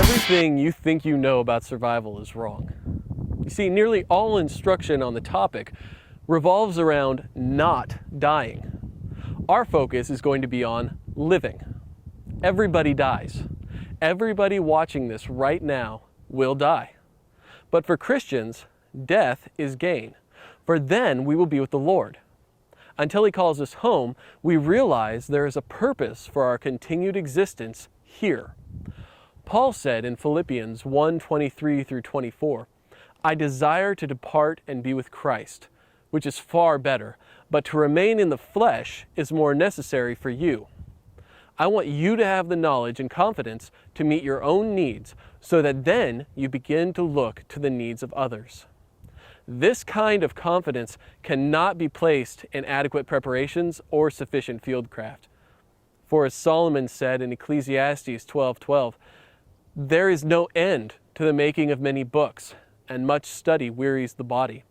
Everything you think you know about survival is wrong. You see, nearly all instruction on the topic revolves around not dying. Our focus is going to be on living. Everybody dies. Everybody watching this right now will die. But for Christians, death is gain, for then we will be with the Lord. Until He calls us home, we realize there is a purpose for our continued existence here. Paul said in Philippians 1:23 through 24, "I desire to depart and be with Christ, which is far better, but to remain in the flesh is more necessary for you. I want you to have the knowledge and confidence to meet your own needs, so that then you begin to look to the needs of others." This kind of confidence cannot be placed in adequate preparations or sufficient fieldcraft. For as Solomon said in Ecclesiastes 12:12, "There is no end to the making of many books, and much study wearies the body."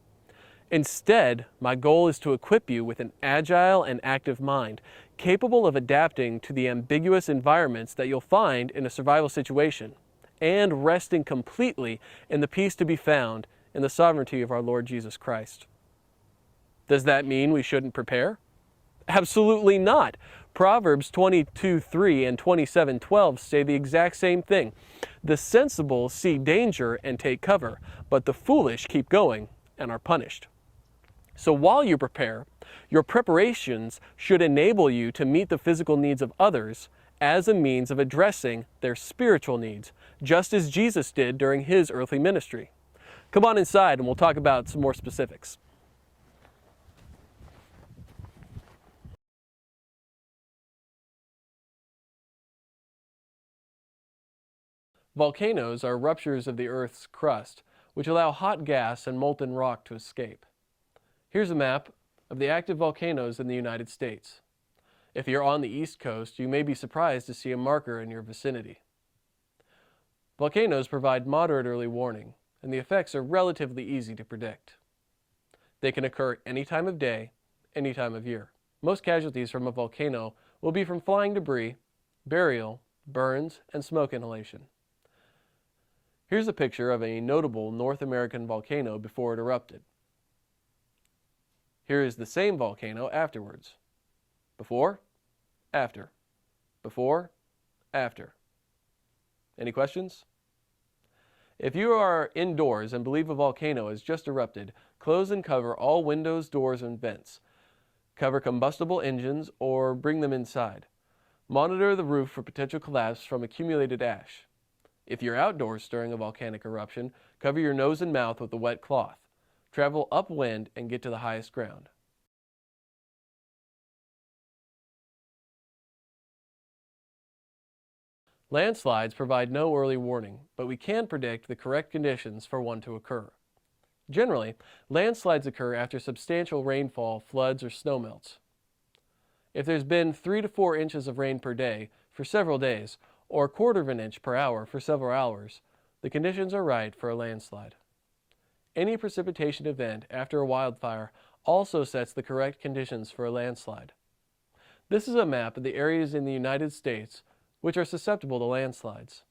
Instead, my goal is to equip you with an agile and active mind, capable of adapting to the ambiguous environments that you'll find in a survival situation, and resting completely in the peace to be found in the sovereignty of our Lord Jesus Christ. Does that mean we shouldn't prepare? Absolutely not. Proverbs 22:3 and 27:12 say the exact same thing. The sensible see danger and take cover, but the foolish keep going and are punished. So while you prepare, your preparations should enable you to meet the physical needs of others as a means of addressing their spiritual needs, just as Jesus did during His earthly ministry. Come on inside and we'll talk about some more specifics. Volcanoes are ruptures of the Earth's crust, which allow hot gas and molten rock to escape. Here's a map of the active volcanoes in the United States. If you're on the East Coast, you may be surprised to see a marker in your vicinity. Volcanoes provide moderate early warning, and the effects are relatively easy to predict. They can occur any time of day, any time of year. Most casualties from a volcano will be from flying debris, burial, burns, and smoke inhalation. Here's a picture of a notable North American volcano before it erupted. Here is the same volcano afterwards. Before, after. Before, after. Any questions? If you are indoors and believe a volcano has just erupted, close and cover all windows, doors, and vents. Cover combustible engines or bring them inside. Monitor the roof for potential collapse from accumulated ash. If you're outdoors during a volcanic eruption, cover your nose and mouth with a wet cloth. Travel upwind and get to the highest ground. Landslides provide no early warning, but we can predict the correct conditions for one to occur. Generally, landslides occur after substantial rainfall, floods, or snowmelts. If there's been 3 to 4 inches of rain per day for several days, or 1/4 of an inch per hour for several hours, the conditions are right for a landslide. Any precipitation event after a wildfire also sets the correct conditions for a landslide. This is a map of the areas in the United States which are susceptible to landslides.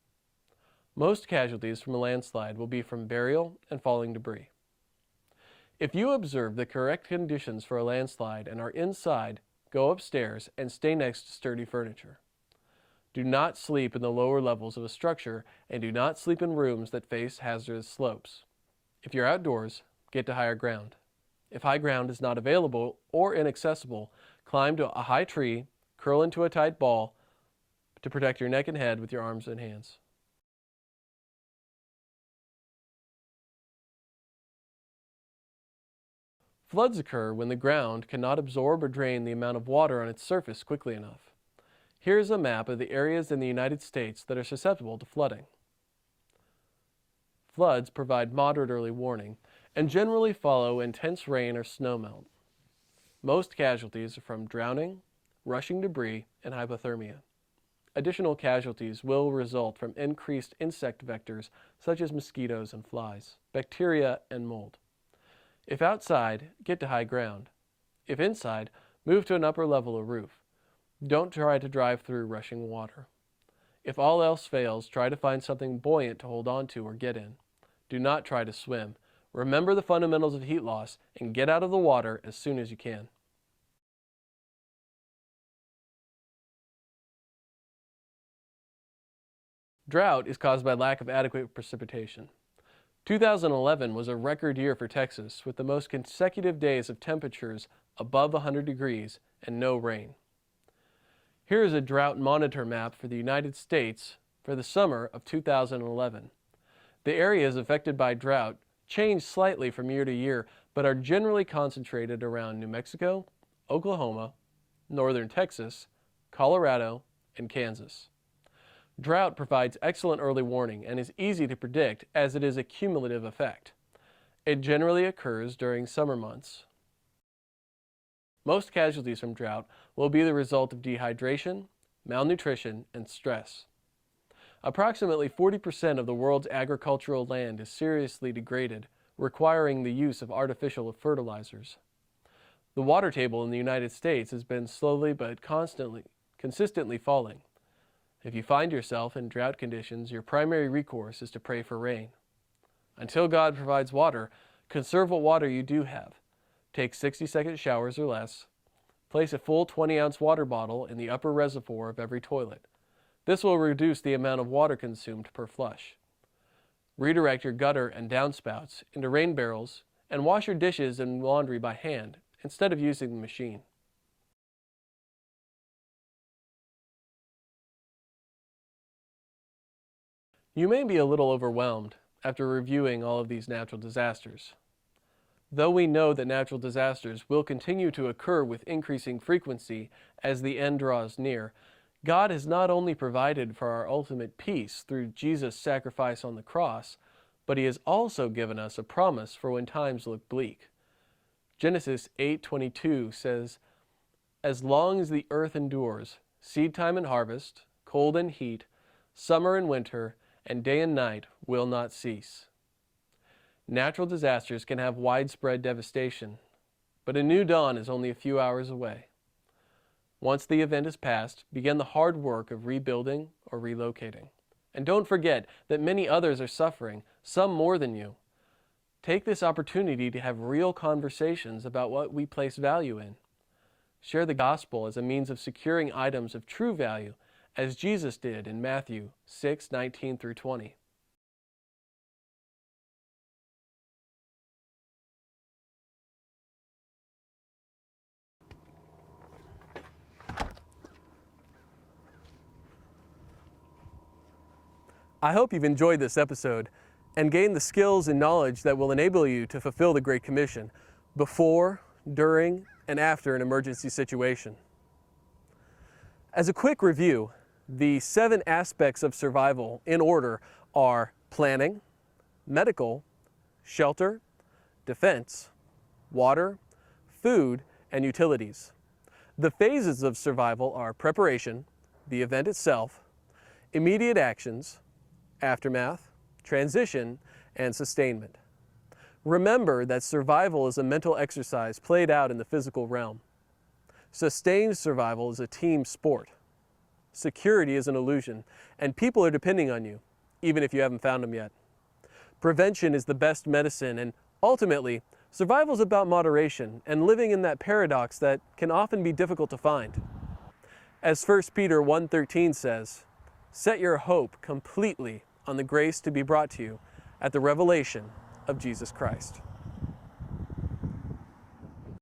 Most casualties from a landslide will be from burial and falling debris. If you observe the correct conditions for a landslide and are inside, go upstairs and stay next to sturdy furniture. Do not sleep in the lower levels of a structure, and do not sleep in rooms that face hazardous slopes. If you're outdoors, get to higher ground. If high ground is not available or inaccessible, climb to a high tree, curl into a tight ball to protect your neck and head with your arms and hands. Floods occur when the ground cannot absorb or drain the amount of water on its surface quickly enough. Here is a map of the areas in the United States that are susceptible to flooding. Floods provide moderate early warning and generally follow intense rain or snowmelt. Most casualties are from drowning, rushing debris, and hypothermia. Additional casualties will result from increased insect vectors such as mosquitoes and flies, bacteria, and mold. If outside, get to high ground. If inside, move to an upper level or roof. Don't try to drive through rushing water. If all else fails, try to find something buoyant to hold on to or get in. Do not try to swim. Remember the fundamentals of heat loss and get out of the water as soon as you can. Drought is caused by lack of adequate precipitation. 2011 was a record year for Texas, with the most consecutive days of temperatures above 100 degrees and no rain. Here is a drought monitor map for the United States for the summer of 2011. The areas affected by drought change slightly from year to year, but are generally concentrated around New Mexico, Oklahoma, northern Texas, Colorado, and Kansas. Drought provides excellent early warning and is easy to predict as it is a cumulative effect. It generally occurs during summer months. Most casualties from drought will be the result of dehydration, malnutrition, and stress. Approximately 40% of the world's agricultural land is seriously degraded, requiring the use of artificial fertilizers. The water table in the United States has been slowly but consistently falling. If you find yourself in drought conditions, your primary recourse is to pray for rain. Until God provides water, conserve what water you do have. Take 60-second showers or less. Place a full 20-ounce water bottle in the upper reservoir of every toilet. This will reduce the amount of water consumed per flush. Redirect your gutter and downspouts into rain barrels and wash your dishes and laundry by hand instead of using the machine. You may be a little overwhelmed after reviewing all of these natural disasters. Though we know that natural disasters will continue to occur with increasing frequency as the end draws near, God has not only provided for our ultimate peace through Jesus' sacrifice on the cross, but He has also given us a promise for when times look bleak. Genesis 8:22 says, "As long as the earth endures, seed time and harvest, cold and heat, summer and winter, and day and night will not cease." Natural disasters can have widespread devastation, but a new dawn is only a few hours away. Once the event is past, begin the hard work of rebuilding or relocating. And don't forget that many others are suffering, some more than you. Take this opportunity to have real conversations about what we place value in. Share the gospel as a means of securing items of true value, as Jesus did in Matthew 6:19-20. I hope you've enjoyed this episode and gained the skills and knowledge that will enable you to fulfill the Great Commission before, during, and after an emergency situation. As a quick review, the 7 aspects of survival in order are planning, medical, shelter, defense, water, food, and utilities. The phases of survival are preparation, the event itself, immediate actions, aftermath, transition, and sustainment. Remember that survival is a mental exercise played out in the physical realm. Sustained survival is a team sport. Security is an illusion, and people are depending on you, even if you haven't found them yet. Prevention is the best medicine, and ultimately, survival is about moderation and living in that paradox that can often be difficult to find. As 1 Peter 1:13 says, "Set your hope completely on the grace to be brought to you at the revelation of Jesus Christ."